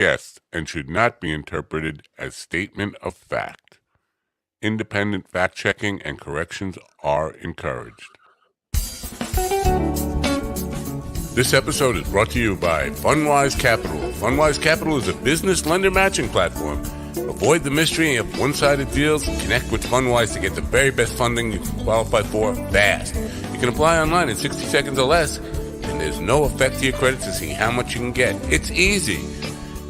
Yes, and should not be interpreted as statement of fact. Independent fact-checking and corrections are encouraged. This episode is brought to you by FundWise Capital. FundWise Capital is a business lender matching platform. Avoid the mystery of one-sided deals and connect with FundWise to get the very best funding you can qualify for fast. You can apply online in 60 seconds or less, and there's no effect to your credit to see how much you can get. It's easy.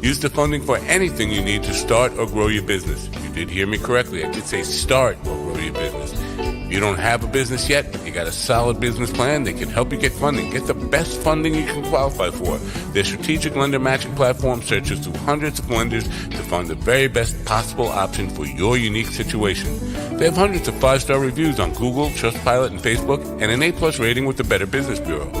Use the funding for anything you need to start or grow your business. You did hear me correctly. I did say start or grow your business. If you don't have a business yet, but you got a solid business plan, they can help you get funding. Get the best funding you can qualify for. Their strategic lender matching platform searches through hundreds of lenders to find the very best possible option for your unique situation. They have hundreds of 5-star reviews on Google, Trustpilot, and Facebook, and an A+ rating with the Better Business Bureau.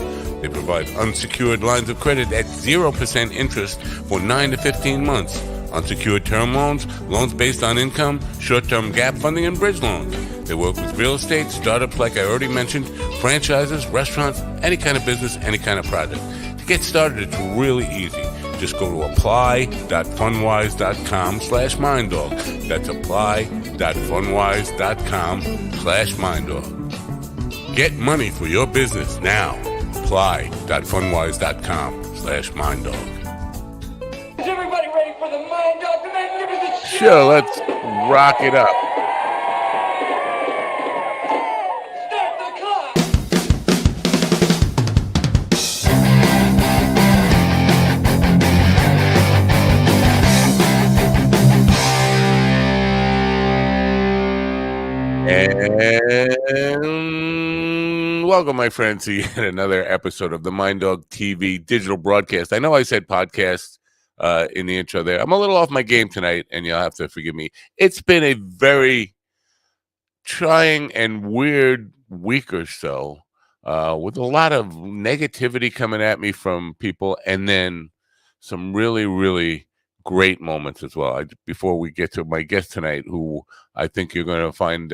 They provide unsecured lines of credit at 0% interest for 9 to 15 months. Unsecured term loans, loans based on income, short-term gap funding, and bridge loans. They work with real estate, startups like I already mentioned, franchises, restaurants, any kind of business, any kind of project. To get started, it's really easy. Just go to apply.fundwise.com/minddog. That's apply.fundwise.com/minddog. Get money for your business now. Apply.fundwise.com/minddog. Is everybody ready for the Mind Dog, the magnificent show? Sure, let's rock it up. Start the clock. And welcome, my friends, to yet another episode of the Mind Dog TV digital broadcast. I know I said podcast in the intro there. I'm a little off my game tonight, and you'll have to forgive me. It's been a very trying and weird week or so with a lot of negativity coming at me from people, and then some really, really great moments as well. Before we get to my guest tonight, who I think you're going to find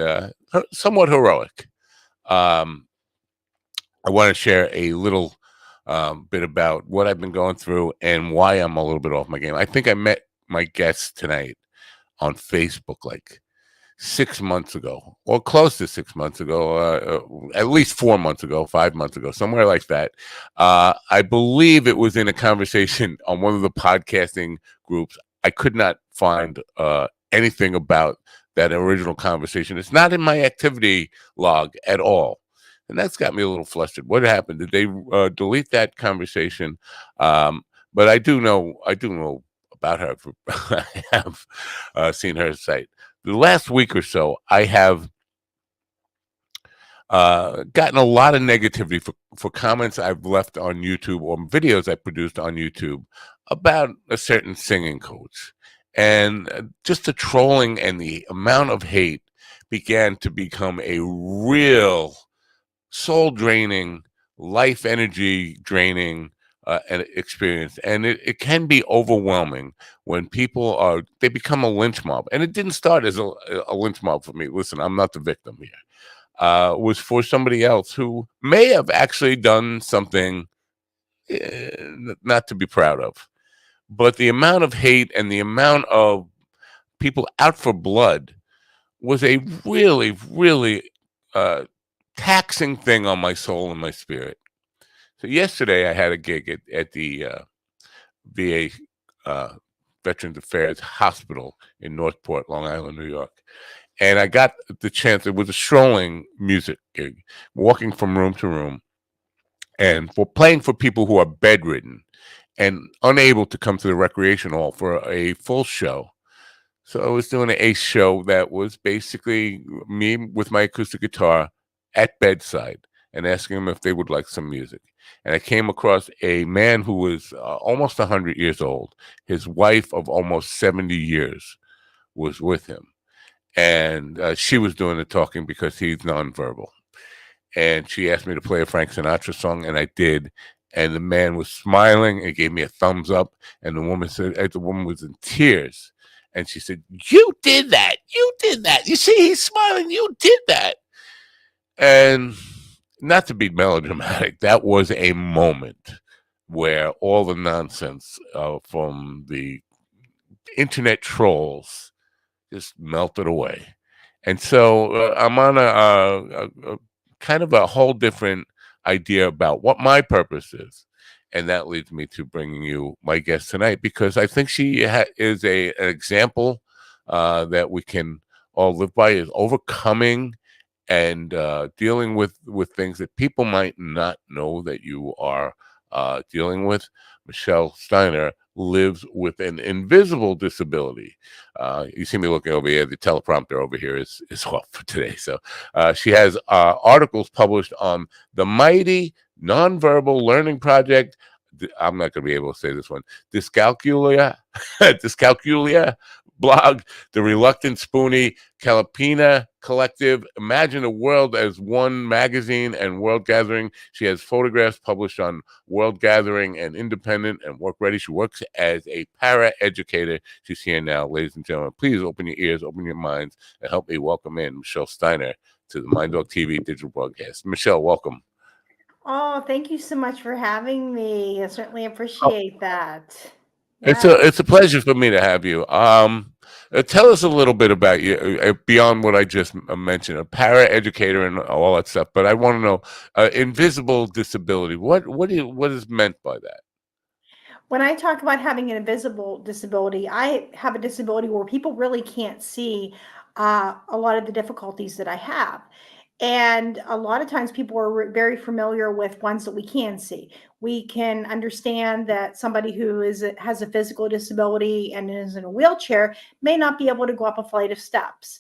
somewhat heroic. I want to share a little bit about what I've been going through and why I'm a little bit off my game. I think I met my guest tonight on Facebook like 6 months ago, or close to 6 months ago, at least 4 months ago, 5 months ago, somewhere like that. I believe it was in a conversation on one of the podcasting groups. I could not find anything about that original conversation. It's not in my activity log at all. And that's got me a little flustered. What happened? Did they delete that conversation? But I do know about her. I have seen her site. The last week or so, I have gotten a lot of negativity for comments I've left on YouTube or videos I produced on YouTube about a certain singing coach. And just the trolling and the amount of hate began to become a real soul-draining, life energy draining an experience, and it can be overwhelming when people they become a lynch mob. And it didn't start as a lynch mob for me. Listen, I'm not the victim here. It was for somebody else who may have actually done something not to be proud of. But the amount of hate and the amount of people out for blood was a really, really taxing thing on my soul and my spirit. So yesterday I had a gig at the VA Veterans Affairs Hospital in Northport, Long Island, New York. And I got the chance, it was a strolling music gig, walking from room to room, and playing for people who are bedridden and unable to come to the recreation hall for a full show. So I was doing a show that was basically me with my acoustic guitar at bedside and asking them if they would like some music. And I came across a man who was almost 100 years old. His wife of almost 70 years was with him. And she was doing the talking because he's nonverbal. And she asked me to play a Frank Sinatra song, and I did. And the man was smiling and gave me a thumbs up. And the woman was in tears. And she said, "You did that. You did that. You see, he's smiling. You did that." And not to be melodramatic, that was a moment where all the nonsense from the internet trolls just melted away. And so I'm on a kind of a whole different idea about what my purpose is. And that leads me to bringing you my guest tonight because I think she is an example that we can all live by, is overcoming and dealing with things that people might not know that you are dealing with. Michelle Steiner lives with an invisible disability. You see me looking over here. The teleprompter over here is off for today. So she has articles published on the Mighty Nonverbal Learning Project. I'm not going to be able to say this one. Dyscalculia, Dyscalculia blog, the Reluctant Spoonie, Calipina Collective, Imagine a World as One magazine, and World Gathering. She has photographs published on World Gathering and Independent and Work Ready. She works as a para educator. She's here now, ladies and gentlemen. Please open your ears, open your minds, and help me welcome in Michelle Steiner to the Mind Dog TV digital broadcast. Michelle, welcome. Oh, thank you so much for having me. I certainly appreciate that. It's Yeah. a pleasure for me to have you. Tell us a little bit about you beyond what I just mentioned, a para educator and all that stuff. But I want to know invisible disability. What is meant by that? When I talk about having an invisible disability, I have a disability where people really can't see a lot of the difficulties that I have. And a lot of times people are very familiar with ones that we can see. We can understand that somebody who has a physical disability and is in a wheelchair may not be able to go up a flight of steps.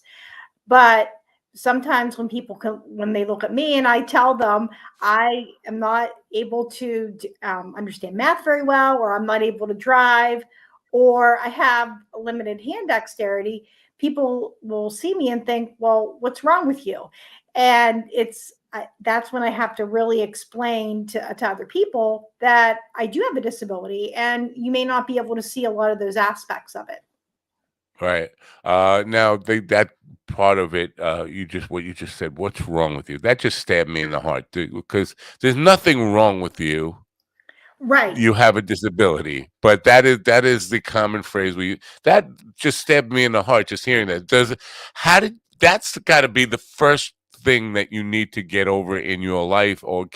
But sometimes when they look at me and I tell them I am not able to understand math very well, or I'm not able to drive, or I have a limited hand dexterity, people will see me and think, well, what's wrong with you? And that's when I have to really explain to other people that I do have a disability and you may not be able to see a lot of those aspects of it. Right. Now that part of it, what you just said. What's wrong with you? That just stabbed me in the heart because there's nothing wrong with you. Right. You have a disability, but that is the common phrase that just stabbed me in the heart just hearing that. How did That's got to be the first thing that you need to get over in your life, or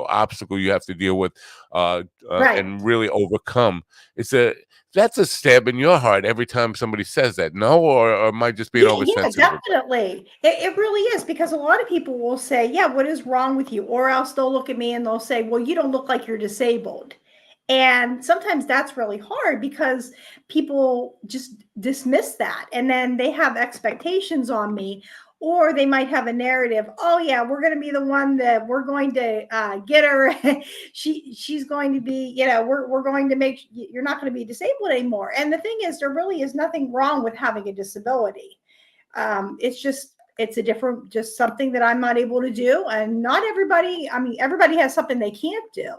obstacle you have to deal with Right. and really overcome. That's a stab in your heart every time somebody says that. No, or am I just being Yeah, oversensitive about definitely. It really is, because a lot of people will say, yeah, what is wrong with you? Or else they'll look at me and they'll say, well, you don't look like you're disabled. And sometimes that's really hard because people just dismiss that. And then they have expectations on me, or they might have a narrative. Oh yeah, we're going to be the one that we're going to get her. She's going to be, we're going to make, you're not going to be disabled anymore. And the thing is, there really is nothing wrong with having a disability. It's a different, just something that I'm not able to do. And not everybody, I mean, everybody has something they can't do.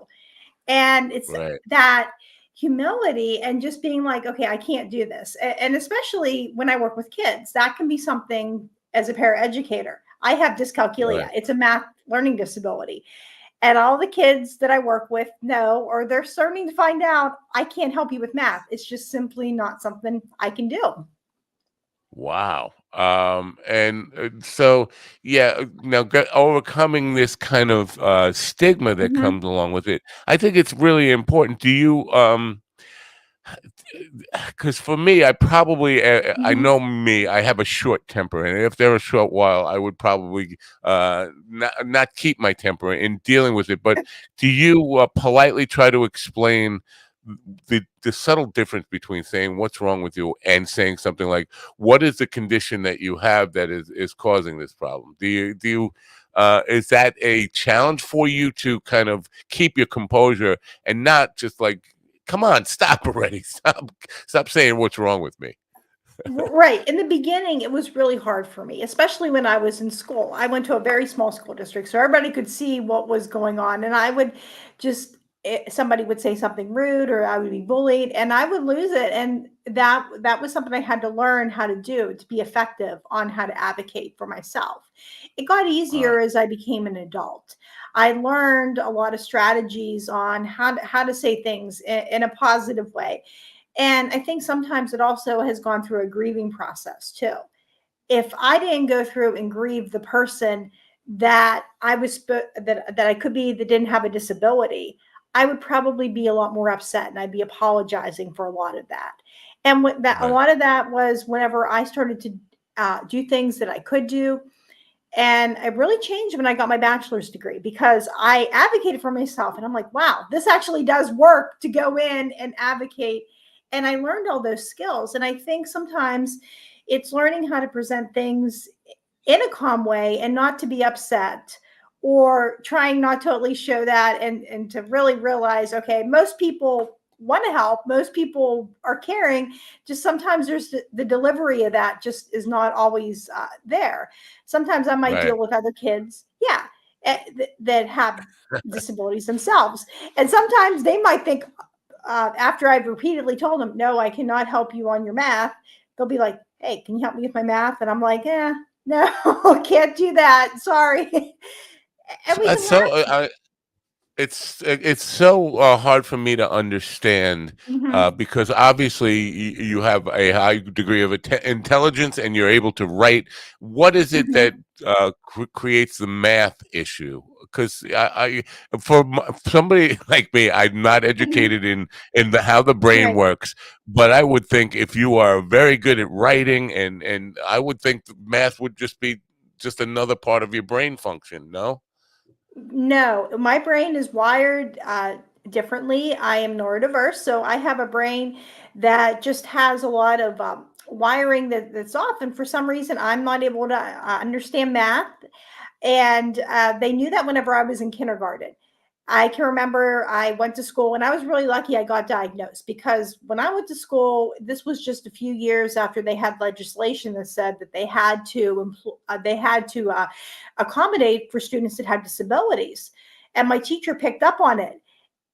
And it's it? Right, that humility and just being like, okay, I can't do this. And especially when I work with kids, that can be something. As a paraeducator, I have dyscalculia. right. It's a math learning disability. And all the kids that I work with know, or they're starting to find out, I can't help you with math. It's just simply not something I can do. Wow. And so, yeah, now overcoming this kind of stigma that Mhm. comes along with it, I think it's really important. Do you, because for me, I Mhm. know me, I have a short temper. And if there were a short while, I would probably not keep my temper in dealing with it. But do you politely try to explain the subtle difference between saying what's wrong with you and saying something like what is the condition that you have that is causing this problem? Do you is that a challenge for you to kind of keep your composure and not just like, come on, stop already, stop saying what's wrong with me? Right. In the beginning, it was really hard for me, especially when I was in school. I went to a very small school district, so everybody could see what was going on. And I would just, somebody would say something rude, or I would be bullied, and I would lose it. And that was something I had to learn how to do to be effective on how to advocate for myself. It got uh, easier as I became an adult. I learned a lot of strategies on how to say things in a positive way. And I think sometimes it also has gone through a grieving process too. If I didn't go through and grieve the person that I was that I could be that didn't have a disability, I would probably be a lot more upset and I'd be apologizing for a lot of that. And what that a Right. lot of that was whenever I started to do things that I could do, and it really changed when I got my bachelor's degree because I advocated for myself. And I'm like, wow, this actually does work to go in and advocate. And I learned all those skills. And I think sometimes it's learning how to present things in a calm way and not to be upset, or trying not to at least show that, and to really realize, okay, most people want to help, most people are caring, just sometimes there's the delivery of that just is not always there. Sometimes I might Right. deal with other kids, yeah, that have disabilities themselves, and sometimes they might think, after I've repeatedly told them, no, I cannot help you on your math, they'll be like, hey, can you help me with my math? And I'm like, no, can't do that. Sorry. And we can So laugh. it's so hard for me to understand Mhm. because obviously you have a high degree of intelligence and you're able to write. What is it that Mhm. creates the math issue? Because somebody like me, I'm not Mhm. educated in how the brain Right. works, but I would think if you are very good at writing, and I would think that math would just be just another part of your brain function. No. No, my brain is wired differently. I am neurodiverse, so I have a brain that just has a lot of wiring that's off. And for some reason, I'm not able to understand math. And they knew that whenever I was in kindergarten. I can remember I went to school, and I was really lucky I got diagnosed, because when I went to school, this was just a few years after they had legislation that said that they had to accommodate for students that had disabilities. And my teacher picked up on it,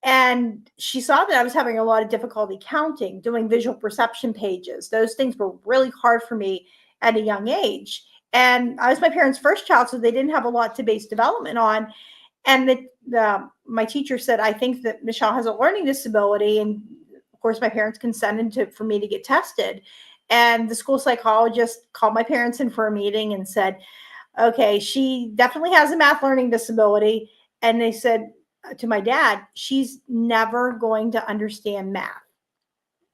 and she saw that I was having a lot of difficulty counting, doing visual perception pages. Those things were really hard for me at a young age. And I was my parents' first child, so they didn't have a lot to base development on. And my teacher said, I think that Michelle has a learning disability. And of course, my parents consented for me to get tested. And the school psychologist called my parents in for a meeting and said, okay, she definitely has a math learning disability. And they said to my dad, she's never going to understand math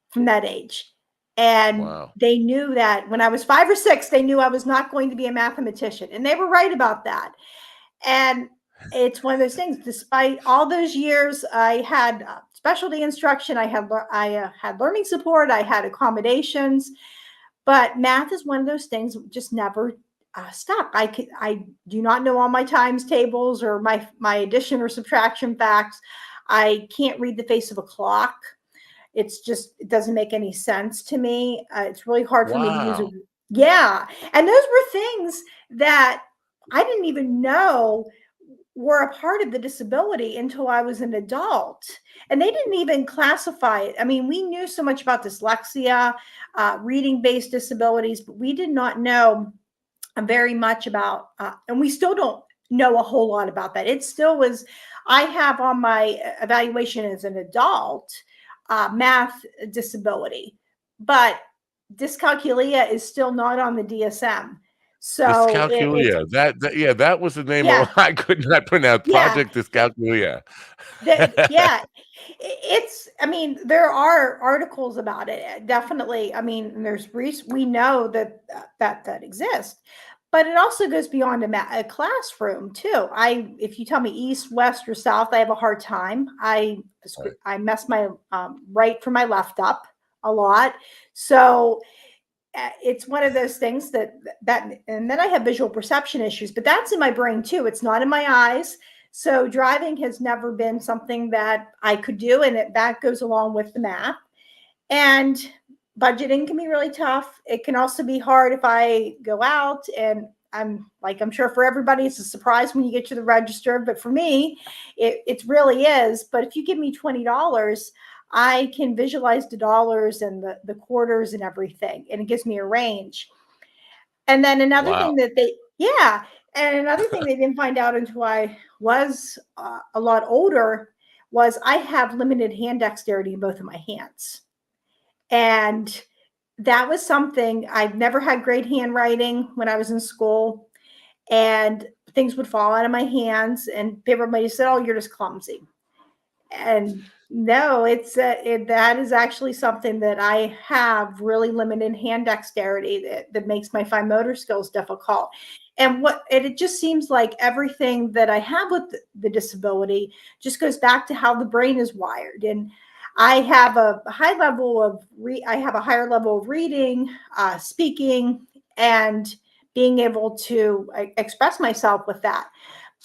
from that age. And Wow. they knew that when I was 5 or 6, they knew I was not going to be a mathematician. And they were right about that. And it's one of those things, despite all those years, I had specialty instruction, I had learning support, I had accommodations, but math is one of those things that just never stuck. I do not know all my times tables or my addition or subtraction facts. I can't read the face of a clock. It doesn't make any sense to me. It's really hard for me to use a Wow. yeah. And those were things that I didn't even know were a part of the disability until I was an adult. And they didn't even classify it. I mean, we knew so much about dyslexia, reading based disabilities, but we did not know very much about, and we still don't know a whole lot about that. It still was, I have on my evaluation as an adult math disability, but dyscalculia is still not on the DSM. So it's, Dyscalculia. Yeah, that was the name of yeah, I could not pronounce yeah. Project Dyscalculia. Yeah, it's, I mean, there are articles about it, definitely. I mean, we know that that exists, but it also goes beyond a classroom too. If you tell me east, west, or south, I have a hard time. Right. I mess my right from my left up a lot. So it's one of those things and then I have visual perception issues, but that's in my brain too. It's not in my eyes. So driving has never been something that I could do, and that goes along with the math. And budgeting can be really tough. It can also be hard if I go out, and I'm sure for everybody it's a surprise when you get to the register, but for me, it really is. But if you give me $20, I can visualize the dollars and the quarters and everything, and it gives me a range. And then another Wow. thing yeah, and another thing they didn't find out until I was a lot older was I have limited hand dexterity in both of my hands. And that was something. I've never had great handwriting when I was in school, and things would fall out of my hands, and everybody said, "Oh, you're just clumsy." And no, that is actually something that I have really limited hand dexterity that makes my fine motor skills difficult. And it just seems like everything that I have with the disability just goes back to how the brain is wired. And I have a I have a higher level of reading, speaking, and being able to express myself with that,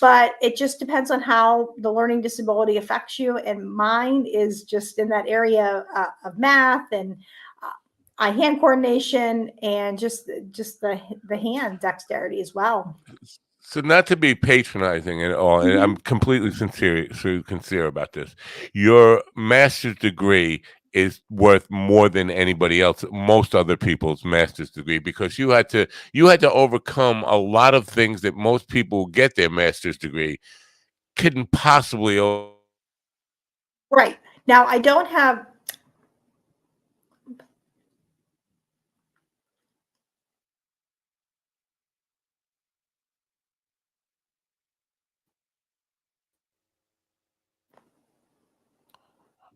but it just depends on how the learning disability affects you. And mine is just in that area of math and hand coordination, and just the hand dexterity as well. So not to be patronizing at all, and I'm Mhm. completely sincere about this. Your master's degree is worth more than anybody else, most other people's master's degree, because you had to overcome a lot of things that most people who get their master's degree couldn't possibly. Right. Now, I don't have.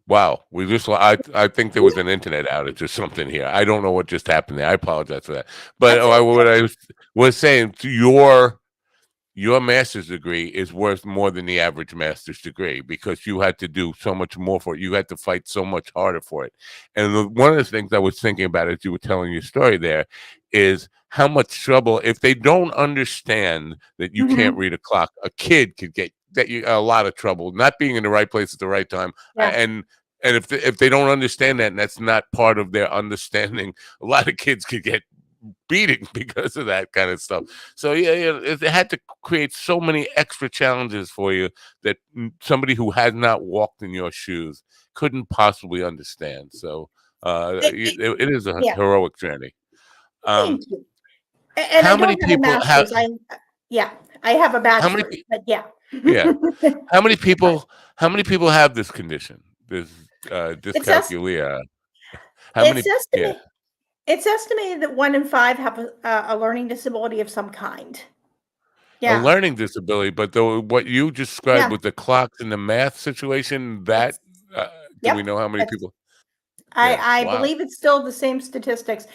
Wow, I think there was an internet outage or something here. I don't know what just happened there. I apologize for that. But That's okay. what I was saying, your master's degree is worth more than the average master's degree because you had to do so much more for it. You had to fight so much harder for it. And one of the things I was thinking about as you were telling your story there is how much trouble, if they don't understand that you can't Hmm. read a clock, a kid could get that you a lot of trouble, not being in the right place at the right time. Yeah. And if they don't understand that, and that's not part of their understanding, a lot of kids could get beating because of that kind of stuff. So yeah, it had to create so many extra challenges for you that somebody who had not walked in your shoes couldn't possibly understand. So It, it, it is a yeah. heroic journey. Um, Thank you. And I how many don't have a people have master's. Yeah, I have a how many? bachelor's, but yeah. Yeah, how many people? How many people have this condition? This It's es- dyscalculia. How many? it's Yeah, estimated it's estimated that 1 in 5 have a learning disability of some kind. a Yeah, learning disability, but though what you described yeah. with the clocks and the math situation, that It's uh, do we Yep. know how many It's people? Yeah, I wow, believe it's still the same statistics.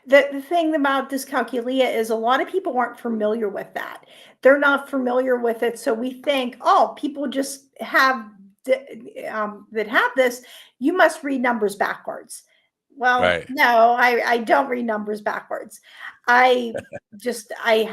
The thing about dyscalculia is a lot of people aren't familiar with that. They're not familiar with it, so we think, oh, people just have that have this. You must read numbers backwards. Well, right. no, I don't read numbers backwards. I I have